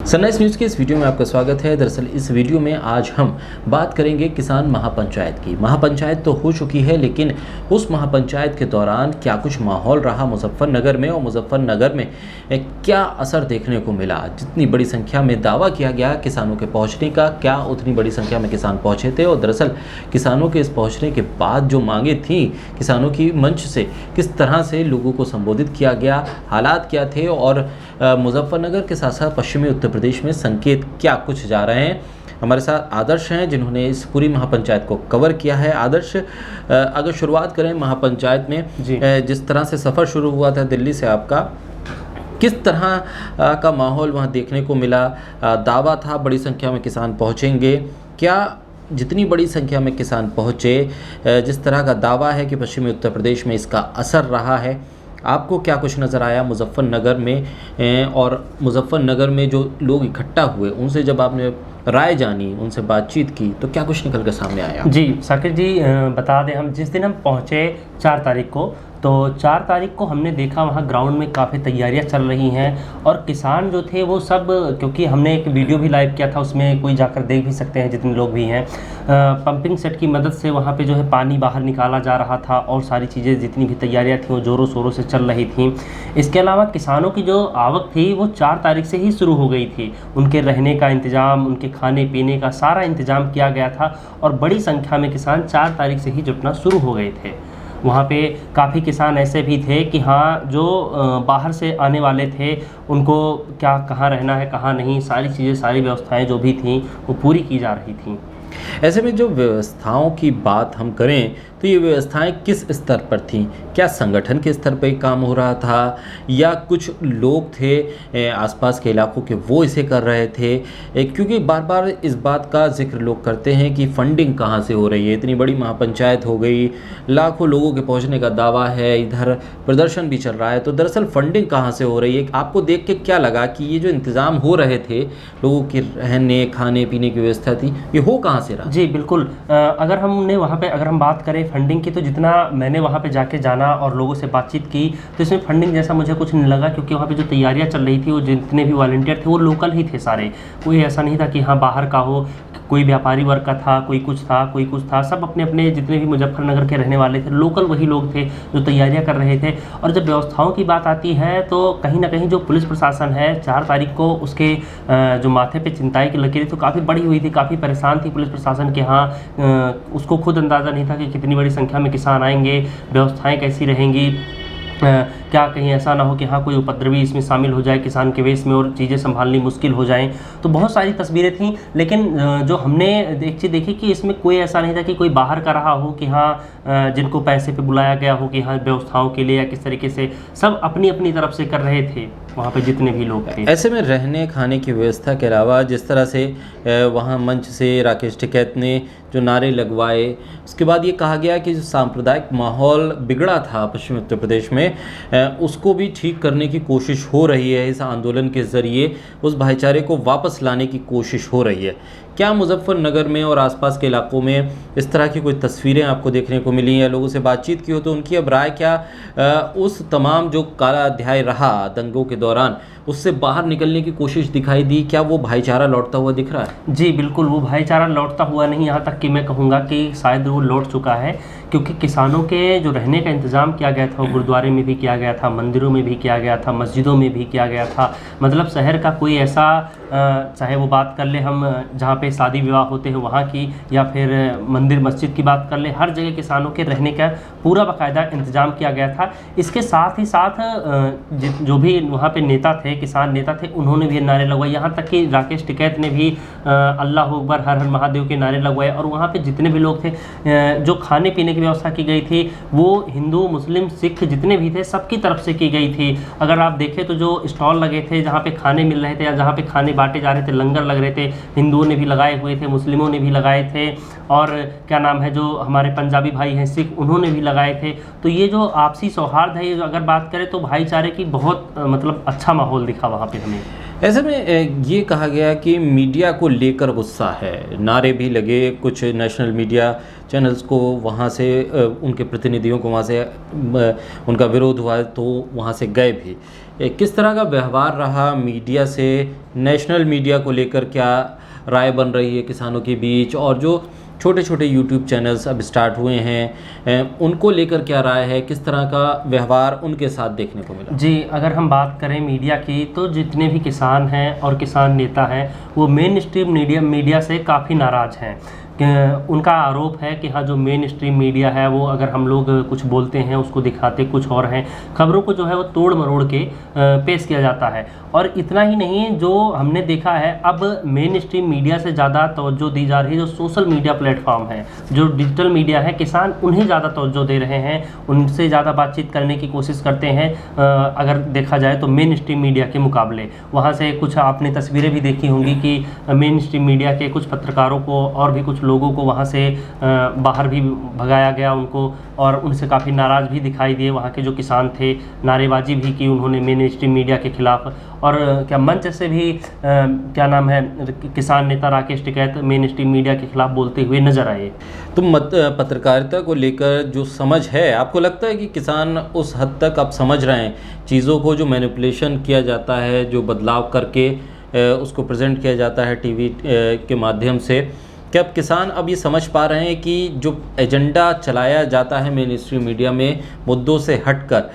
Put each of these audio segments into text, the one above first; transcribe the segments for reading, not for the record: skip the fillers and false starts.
Sunrise news के इस video में आपका स्वागत है। दरअसल इस वीडियो में आज हम बात करेंगे किसान महापंचायत की। महापंचायत तो हो चुकी है, लेकिन उस महापंचायत के दौरान क्या कुछ माहौल रहा मुजफ्फरनगर में, और मुजफ्फरनगर में क्या असर देखने को मिला। जितनी बड़ी संख्या में दावा किया गया किसानों के पहुँचने का, क्या उतनी बड़ी संख्या में किसान पहुँचे थे, और दरअसल किसानों के इस पहुँचने के बाद जो मांगे थी किसानों की मंच से, किस तरह से लोगों को संबोधित किया गया, हालात क्या थे, और मुजफ्फरनगर के साथ साथ पश्चिमी उत्तर प्रदेश में संकेत क्या कुछ जा रहे हैं। हमारे साथ आदर्श हैं जिन्होंने इस पूरी महापंचायत को कवर किया है। आदर्श, अगर शुरुआत करें महापंचायत में, जिस तरह से सफ़र शुरू हुआ था दिल्ली से आपका, किस तरह का माहौल वहाँ देखने को मिला। दावा था बड़ी संख्या में किसान पहुँचेंगे, क्या जितनी बड़ी संख्या में किसान पहुँचे, जिस तरह का दावा है कि पश्चिमी उत्तर प्रदेश में इसका असर रहा है, आपको क्या कुछ नज़र आया मुजफ्फरनगर में, और मुजफ्फरनगर में जो लोग इकट्ठा हुए उनसे जब आपने राय जानी, उनसे बातचीत की, तो क्या कुछ निकल कर सामने आया? जी साकिब जी, बता दें, हम जिस दिन हम पहुँचे 4 तारीख को, तो 4 तारीख को हमने देखा वहाँ ग्राउंड में काफ़ी तैयारियां चल रही हैं, और किसान जो थे वो सब, क्योंकि हमने एक वीडियो भी लाइव किया था, उसमें कोई जाकर देख भी सकते हैं जितने लोग भी हैं। पंपिंग सेट की मदद से वहाँ पे जो है पानी बाहर निकाला जा रहा था, और सारी चीज़ें जितनी भी तैयारियां थी वो ज़ोरों शोरों से चल रही थी। इसके अलावा किसानों की जो आवक थी वो 4 तारीख से ही शुरू हो गई थी। उनके रहने का इंतज़ाम, उनके खाने पीने का सारा इंतज़ाम किया गया था, और बड़ी संख्या में किसान 4 तारीख से ही जुटना शुरू हो गए थे। वहाँ पे काफ़ी किसान ऐसे भी थे कि हाँ, जो बाहर से आने वाले थे उनको क्या, कहाँ रहना है कहाँ नहीं, सारी चीज़ें, सारी व्यवस्थाएं जो भी थीं वो पूरी की जा रही थीं। ऐसे में जो व्यवस्थाओं की बात हम करें तो ये व्यवस्थाएं किस स्तर पर थीं? क्या संगठन के स्तर पर काम हो रहा था, या कुछ लोग थे आसपास के इलाकों के वो इसे कर रहे थे? क्योंकि बार बार इस बात का जिक्र लोग करते हैं कि फंडिंग कहाँ से हो रही है। इतनी बड़ी महापंचायत हो गई, लाखों लोगों के पहुँचने का दावा है, इधर प्रदर्शन भी चल रहा है, तो दरअसल फंडिंग कहाँ से हो रही है? आपको देख के क्या लगा कि ये जो इंतज़ाम हो रहे थे, लोगों के रहने खाने पीने की व्यवस्था थी, ये हो कहाँ से रहा? जी बिल्कुल, अगर हमने वहाँ पे, अगर हम बात करें फंडिंग की, तो जितना मैंने वहाँ पे जाके जाना और लोगों से बातचीत की, तो इसमें फंडिंग जैसा मुझे कुछ नहीं लगा, क्योंकि वहाँ पे जो तैयारियाँ चल रही थी वो जितने भी वॉलंटियर थे वो लोकल ही थे सारे। कोई ऐसा नहीं था कि हाँ बाहर का हो, कोई व्यापारी वर्ग का था, कोई कुछ था, कोई कुछ था। सब अपने अपने जितने भी मुजफ्फरनगर के रहने वाले थे, लोकल वही लोग थे जो तैयारियां कर रहे थे। और जब व्यवस्थाओं की बात आती है तो कहीं ना कहीं जो पुलिस प्रशासन है, 4 तारीख को उसके जो माथे पे चिंताई की लकीरें तो काफ़ी बड़ी हुई थी, काफ़ी परेशान थी पुलिस प्रशासन के। हाँ, उसको खुद अंदाज़ा नहीं था कि कितनी बड़ी संख्या में किसान आएंगे, व्यवस्थाएँ कैसी रहेंगी, क्या कहीं ऐसा ना हो कि हाँ कोई उपद्रवी इसमें शामिल हो जाए किसान के वेश में और चीज़ें संभालनी मुश्किल हो जाएं। तो बहुत सारी तस्वीरें थीं, लेकिन जो हमने एक चीज़ देखी कि इसमें कोई ऐसा नहीं था कि कोई बाहर का रहा हो, कि हाँ जिनको पैसे पे बुलाया गया हो कि हाँ व्यवस्थाओं के लिए या किस तरीके से, सब अपनी अपनी तरफ से कर रहे थे वहाँ पे जितने भी लोग थे। ऐसे में रहने खाने की व्यवस्था के अलावा जिस तरह से वहाँ मंच से राकेश टिकैत ने जो नारे लगवाए, उसके बाद ये कहा गया कि जो सांप्रदायिक माहौल बिगड़ा था पश्चिमी उत्तर प्रदेश में, उसको भी ठीक करने की कोशिश हो रही है। इस आंदोलन के ज़रिए उस भाईचारे को वापस लाने की कोशिश हो रही है। क्या मुजफ्फरनगर में और आसपास के इलाकों में इस तरह की कोई तस्वीरें आपको देखने को मिली, या लोगों से बातचीत की हो तो उनकी अब राय क्या? उस तमाम जो काला अध्याय रहा दंगों के दौरान, उससे बाहर निकलने की कोशिश दिखाई दी? क्या वो भाईचारा लौटता हुआ दिख रहा है? जी बिल्कुल, वो भाईचारा लौटता हुआ नहीं, यहाँ तक कि मैं कहूँगा कि शायद वो लौट चुका है, क्योंकि किसानों के जो रहने का इंतज़ाम किया गया था वो गुरुद्वारे में भी किया गया था, मंदिरों में भी किया गया था, मस्जिदों में भी किया गया था। मतलब शहर का कोई ऐसा, चाहे वो बात कर ले हम जहाँ पे शादी विवाह होते हैं वहाँ की, या फिर मंदिर मस्जिद की बात कर ले, हर जगह किसानों के रहने का पूरा बाकायदा इंतज़ाम किया गया था। इसके साथ ही साथ जो भी वहाँ पे नेता थे, किसान नेता थे, उन्होंने भी नारे लगवाए। यहाँ तक कि राकेश टिकैत ने भी अल्लाह अकबर, हर हर महादेव के नारे लगवाए। और वहाँ पे जितने भी लोग थे, जो खाने पीने की व्यवस्था की गई थी वो हिंदू मुस्लिम सिख जितने भी थे सबकी तरफ से की गई थी। अगर आप देखें तो जो स्टॉल लगे थे जहाँ पे खाने मिल रहे थे या जहाँ पे खाने बांटे जा रहे थे, लंगर लग रहे थे, हिंदुओं ने भी लगाए हुए थे, मुस्लिमों ने भी लगाए थे, और क्या नाम है, जो हमारे पंजाबी भाई हैं सिख, उन्होंने भी लगाए थे। तो ये जो आपसी सौहार्द है, ये जो अगर बात करें तो भाईचारे की बहुत मतलब अच्छा माहौल दिखा वहाँ पे हमें। ऐसे में ये कहा गया कि मीडिया को लेकर गुस्सा है, नारे भी लगे, कुछ नेशनल मीडिया चैनल्स को वहाँ से उनके प्रतिनिधियों को वहाँ से उनका विरोध हुआ तो वहाँ से गए भी। किस तरह का व्यवहार रहा मीडिया से, नेशनल मीडिया को लेकर क्या राय बन रही है किसानों के बीच, और जो छोटे छोटे यूट्यूब चैनल्स अब स्टार्ट हुए हैं उनको लेकर क्या राय है, किस तरह का व्यवहार उनके साथ देखने को मिला? जी, अगर हम बात करें मीडिया की तो जितने भी किसान हैं और किसान नेता हैं वो मेन स्ट्रीम मीडिया से काफ़ी नाराज़ हैं। उनका आरोप है कि हाँ, जो मेन स्ट्रीम मीडिया है वो अगर हम लोग कुछ बोलते हैं उसको दिखाते कुछ और हैं, खबरों को जो है वो तोड़ मरोड़ के पेश किया जाता है। और इतना ही नहीं, जो हमने देखा है अब मेन स्ट्रीम मीडिया से ज़्यादा तवज्जो दी जा रही है जो सोशल मीडिया प्लेटफॉर्म है, जो डिजिटल मीडिया है, किसान उन्हें ज़्यादा तवज्जो दे रहे हैं, उनसे ज़्यादा बातचीत करने की कोशिश करते हैं अगर देखा जाए तो मेन स्ट्रीम मीडिया के मुकाबले। वहाँ से कुछ आपने तस्वीरें भी देखी होंगी कि मेन स्ट्रीम मीडिया के कुछ पत्रकारों को और भी कुछ लोगों को वहाँ से बाहर भी भगाया गया उनको, और उनसे काफ़ी नाराज़ भी दिखाई दिए वहाँ के जो किसान थे। नारेबाजी भी की उन्होंने मेन स्ट्रीम मीडिया के खिलाफ, और क्या मंच से भी क्या नाम है किसान नेता Rakesh Tikait main stream media के खिलाफ बोलते हुए नजर आए। तो पत्रकारिता को लेकर जो समझ है, आपको लगता है कि किसान उस हद तक अब समझ रहे हैं चीज़ों को, जो मैनिपुलेशन किया जाता है, जो बदलाव करके उसको प्रेजेंट किया जाता है टीवी के माध्यम से, क्या अब किसान अब ये समझ पा रहे हैं कि जो एजेंडा चलाया जाता है मेन स्ट्रीम मीडिया में मुद्दों से हटकर,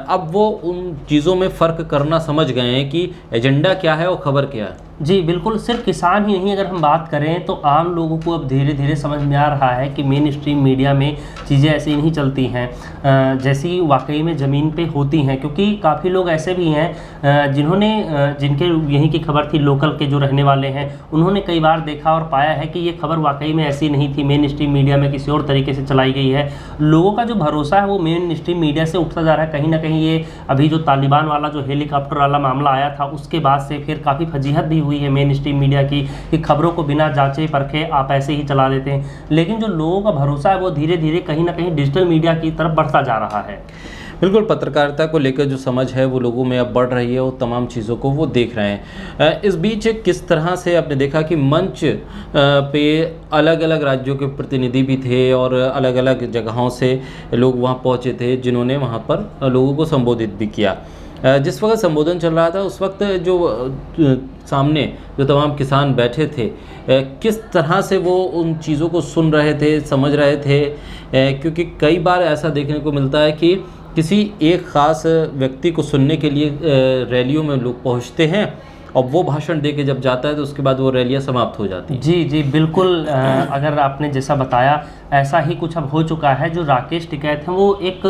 अब वो उन चीज़ों में फ़र्क करना समझ गए हैं कि एजेंडा क्या है और खबर क्या है? जी बिल्कुल, सिर्फ किसान ही नहीं, अगर हम बात करें तो आम लोगों को अब धीरे धीरे समझ में आ रहा है कि मेन स्ट्रीम मीडिया में चीज़ें ऐसी नहीं चलती हैं जैसी वाकई में ज़मीन पे होती हैं। क्योंकि काफ़ी लोग ऐसे भी हैं जिनके यहीं की खबर थी, लोकल के जो रहने वाले हैं, उन्होंने कई बार देखा और पाया है कि ये खबर वाकई में ऐसी नहीं थी, मेन स्ट्रीम मीडिया में किसी और तरीके से चलाई गई है। लोगों का जो भरोसा है वो मेन स्ट्रीम मीडिया से उठता जा रहा है। कहीं ना कहीं ये अभी जो तालिबान वाला जो हेलीकॉप्टर वाला मामला आया था उसके बाद से फिर काफ़ी फजीहत भी हुई है मेन स्ट्रीम मीडिया की कि खबरों को बिना जांचे परखे आप ऐसे ही चला देते हैं। लेकिन जो लोगों का भरोसा है वो धीरे धीरे कहीं ना कहीं डिजिटल मीडिया की तरफ बढ़ता जा रहा है। बिल्कुल, पत्रकारिता को लेकर जो समझ है वो लोगों में अब बढ़ रही है, वो तमाम चीज़ों को वो देख रहे हैं। इस बीच किस तरह से आपने देखा कि मंच पे अलग अलग राज्यों के प्रतिनिधि भी थे और अलग अलग जगहों से लोग वहाँ पहुँचे थे जिन्होंने वहाँ पर लोगों को संबोधित भी किया। जिस वक्त संबोधन चल रहा था उस वक्त जो सामने जो तमाम किसान बैठे थे, किस तरह से वो उन चीज़ों को सुन रहे थे, समझ रहे थे? क्योंकि कई बार ऐसा देखने को मिलता है कि किसी एक ख़ास व्यक्ति को सुनने के लिए रैलियों में लोग पहुंचते हैं और वो भाषण दे के जब जाता है तो उसके बाद वो रैलियाँ समाप्त हो जाती हैं। जी जी बिल्कुल, अगर आपने जैसा बताया ऐसा ही कुछ अब हो चुका है। जो राकेश टिकैत हैं वो एक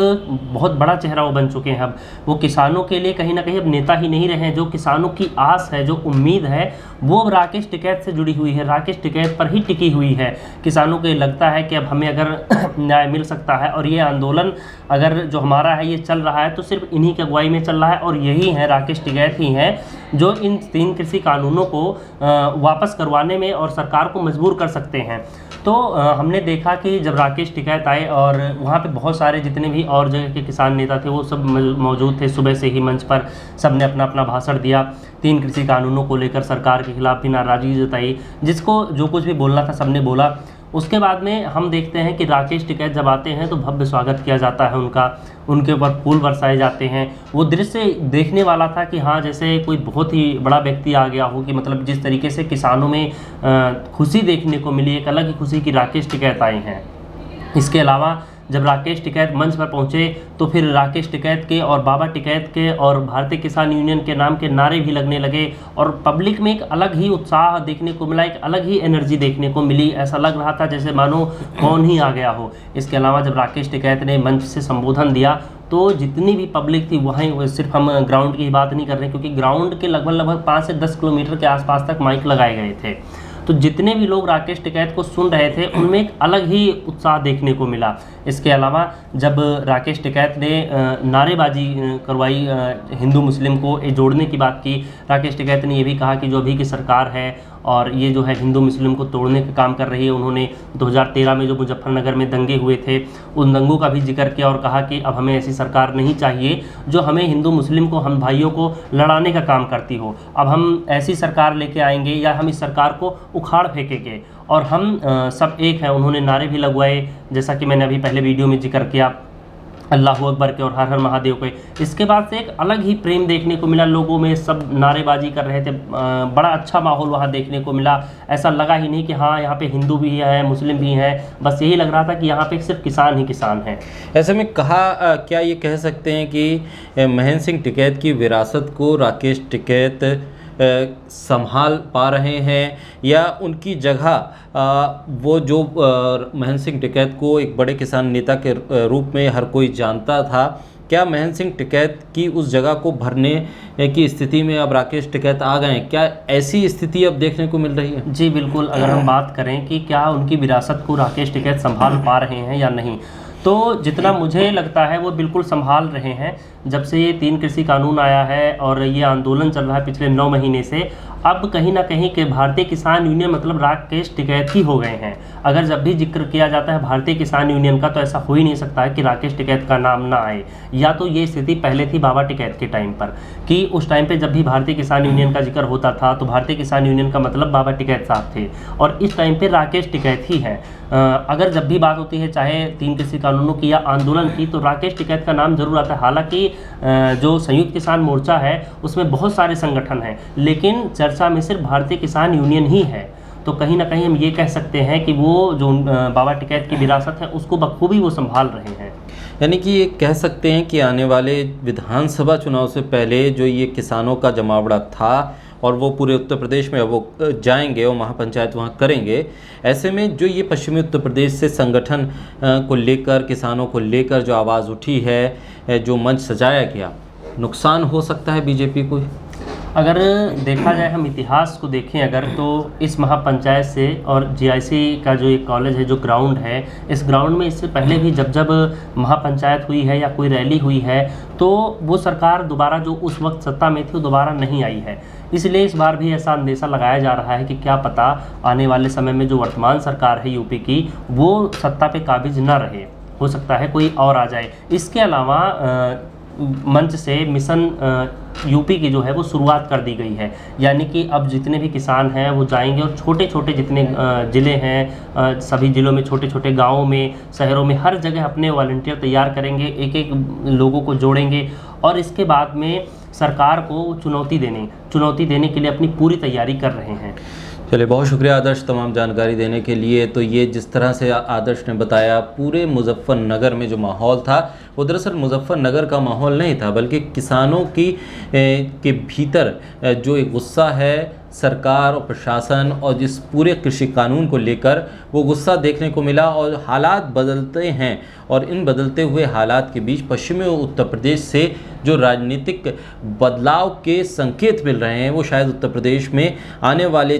बहुत बड़ा चेहरा वो बन चुके हैं। अब वो किसानों के लिए कहीं ना कहीं अब नेता ही नहीं रहे हैं। जो किसानों की आस है, जो उम्मीद है, वो अब राकेश टिकैत से जुड़ी हुई है, राकेश टिकैत पर ही टिकी हुई है। किसानों को ये लगता है कि अब हमें अगर न्याय मिल सकता है और ये आंदोलन अगर जो हमारा है ये चल रहा है तो सिर्फ इन्हीं की अगुवाई में चल रहा है, और यही है राकेश टिकैत ही हैं जो इन 3 कृषि कानूनों को वापस करवाने में और सरकार को मजबूर कर सकते हैं। तो हमने देखा कि जब राकेश टिकैत आए और वहाँ पे बहुत सारे जितने भी और जगह के किसान नेता थे वो सब मौजूद थे। सुबह से ही मंच पर सब ने अपना अपना भाषण दिया। 3 कृषि कानूनों को लेकर सरकार के खिलाफ भी नाराज़गी जताई, जिसको जो कुछ भी बोलना था सब ने बोला। उसके बाद में हम देखते हैं कि राकेश टिकैत जब आते हैं तो भव्य स्वागत किया जाता है उनका, उनके ऊपर फूल बरसाए जाते हैं। वो दृश्य देखने वाला था कि हाँ जैसे कोई बहुत ही बड़ा व्यक्ति आ गया हो, कि मतलब जिस तरीके से किसानों में खुशी देखने को मिली, एक अलग ही खुशी की राकेश टिकैत आए हैं। इसके अलावा जब राकेश टिकैत मंच पर पहुंचे तो फिर राकेश टिकैत के और बाबा टिकैत के और भारतीय किसान यूनियन के नाम के नारे भी लगने लगे और पब्लिक में एक अलग ही उत्साह देखने को मिला, एक अलग ही एनर्जी देखने को मिली। ऐसा लग रहा था जैसे मानो कौन ही आ गया हो। इसके अलावा जब राकेश टिकैत ने मंच से संबोधन दिया तो जितनी भी पब्लिक थी वहीं, सिर्फ हम ग्राउंड की बात नहीं कर रहे क्योंकि ग्राउंड के लगभग 5 से 10 किलोमीटर के आसपास तक माइक लगाए गए थे। तो जितने भी लोग राकेश टिकैत को सुन रहे थे उनमें एक अलग ही उत्साह देखने को मिला। इसके अलावा जब राकेश टिकैत ने नारेबाजी करवाई, हिंदू मुस्लिम को जोड़ने की बात की, राकेश टिकैत ने ये भी कहा कि जो अभी की सरकार है और ये जो है हिंदू मुस्लिम को तोड़ने का काम कर रही है। उन्होंने 2013 में जो मुजफ्फरनगर में दंगे हुए थे उन दंगों का भी जिक्र किया और कहा कि अब हमें ऐसी सरकार नहीं चाहिए जो हमें हिंदू मुस्लिम को, हम भाइयों को लड़ाने का काम करती हो। अब हम ऐसी सरकार लेके आएंगे या हम इस सरकार को उखाड़ फेंकेंगे और हम सब एक हैं। उन्होंने नारे भी लगवाए, जैसा कि मैंने अभी पहले वीडियो में जिक्र किया, अल्लाह अकबर के और हर हर महादेव के। इसके बाद से एक अलग ही प्रेम देखने को मिला लोगों में, सब नारेबाजी कर रहे थे, बड़ा अच्छा माहौल वहाँ देखने को मिला। ऐसा लगा ही नहीं कि हाँ यहाँ पे हिंदू भी है, मुस्लिम भी हैं, बस यही लग रहा था कि यहाँ पे सिर्फ किसान ही किसान हैं। ऐसे में क्या ये कह सकते हैं कि महेंद्र सिंह टिकैत की विरासत को राकेश टिकैत संभाल पा रहे हैं, या उनकी जगह वो जो महेंद्र सिंह टिकैत को एक बड़े किसान नेता के रूप में हर कोई जानता था, क्या महेंद्र सिंह टिकैत की उस जगह को भरने की स्थिति में अब राकेश टिकैत आ गए? क्या ऐसी स्थिति अब देखने को मिल रही है? जी बिल्कुल, अगर हम बात करें कि क्या उनकी विरासत को राकेश टिकैत संभाल पा रहे हैं या नहीं, तो जितना मुझे लगता है वो बिल्कुल संभाल रहे हैं। जब से ये 3 कृषि कानून आया है और ये आंदोलन चल रहा है पिछले 9 महीने से, अब कहीं ना कहीं के भारतीय किसान यूनियन मतलब राकेश टिकैत ही हो गए हैं। अगर जब भी जिक्र किया जाता है भारतीय किसान यूनियन का, तो ऐसा हो ही नहीं सकता है कि राकेश टिकैत का नाम ना आए। या तो ये स्थिति पहले थी बाबा टिकैत के टाइम पर, कि उस टाइम पे जब भी भारतीय किसान यूनियन का जिक्र होता था तो भारतीय किसान यूनियन का मतलब बाबा टिकैत साहब थे, और इस टाइम पे राकेश टिकैत ही है। अगर जब भी बात होती है चाहे 3 कृषि कानूनों की या आंदोलन की, तो राकेश टिकैत का नाम जरूर आता है। हालांकि जो संयुक्त किसान मोर्चा है उसमें बहुत सारे संगठन हैं, लेकिन चर्चा में सिर्फ भारतीय किसान यूनियन ही है। तो कहीं ना कहीं हम ये कह सकते हैं कि वो जो बाबा टिकैत की विरासत है उसको बखूबी वो संभाल रहे हैं। यानी कि ये कह सकते हैं कि आने वाले विधानसभा चुनाव से पहले जो ये किसानों का जमावड़ा था और वो पूरे उत्तर प्रदेश में वो जाएंगे और महापंचायत वहाँ करेंगे, ऐसे में जो ये पश्चिमी उत्तर प्रदेश से संगठन को लेकर, किसानों को लेकर जो आवाज़ उठी है, जो मंच सजाया गया, नुकसान हो सकता है बीजेपी को? अगर देखा जाए, हम इतिहास को देखें अगर, तो इस महापंचायत से और जीआईसी का जो एक कॉलेज है, जो ग्राउंड है, इस ग्राउंड में इससे पहले भी जब महापंचायत हुई है या कोई रैली हुई है, तो वो सरकार दोबारा जो उस वक्त सत्ता में थी वो दोबारा नहीं आई है। इसलिए इस बार भी ऐसा अंदेशा लगाया जा रहा है कि क्या पता आने वाले समय में जो वर्तमान सरकार है यूपी की, वो सत्ता पे काबिज न रहे, हो सकता है कोई और आ जाए। इसके अलावा मंच से मिशन यूपी की जो है वो शुरुआत कर दी गई है, यानी कि अब जितने भी किसान हैं वो जाएंगे और छोटे छोटे जितने ज़िले हैं, सभी ज़िलों में, छोटे छोटे गाँवों में, शहरों में, हर जगह अपने वॉलंटियर तैयार करेंगे, एक एक लोगों को जोड़ेंगे और इसके बाद में सरकार को चुनौती देने के लिए अपनी पूरी तैयारी कर रहे हैं। चलिए, बहुत शुक्रिया आदर्श तमाम जानकारी देने के लिए। तो ये जिस तरह से आदर्श ने बताया, पूरे मुजफ्फरनगर में जो माहौल था वो दरअसल मुजफ्फरनगर का माहौल नहीं था, बल्कि किसानों के भीतर जो एक गुस्सा है सरकार और प्रशासन और जिस पूरे कृषि कानून को लेकर, वो गुस्सा देखने को मिला। और हालात बदलते हैं और इन बदलते हुए हालात के बीच पश्चिमी उत्तर प्रदेश से जो राजनीतिक बदलाव के संकेत मिल रहे हैं, वो शायद उत्तर प्रदेश में आने वाले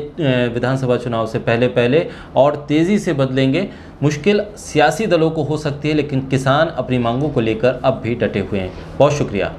विधानसभा चुनाव से पहले और तेज़ी से बदलेंगे। मुश्किल सियासी दलों को हो सकती है, लेकिन किसान अपनी मांगों को लेकर अब भी डटे हुए हैं। बहुत शुक्रिया।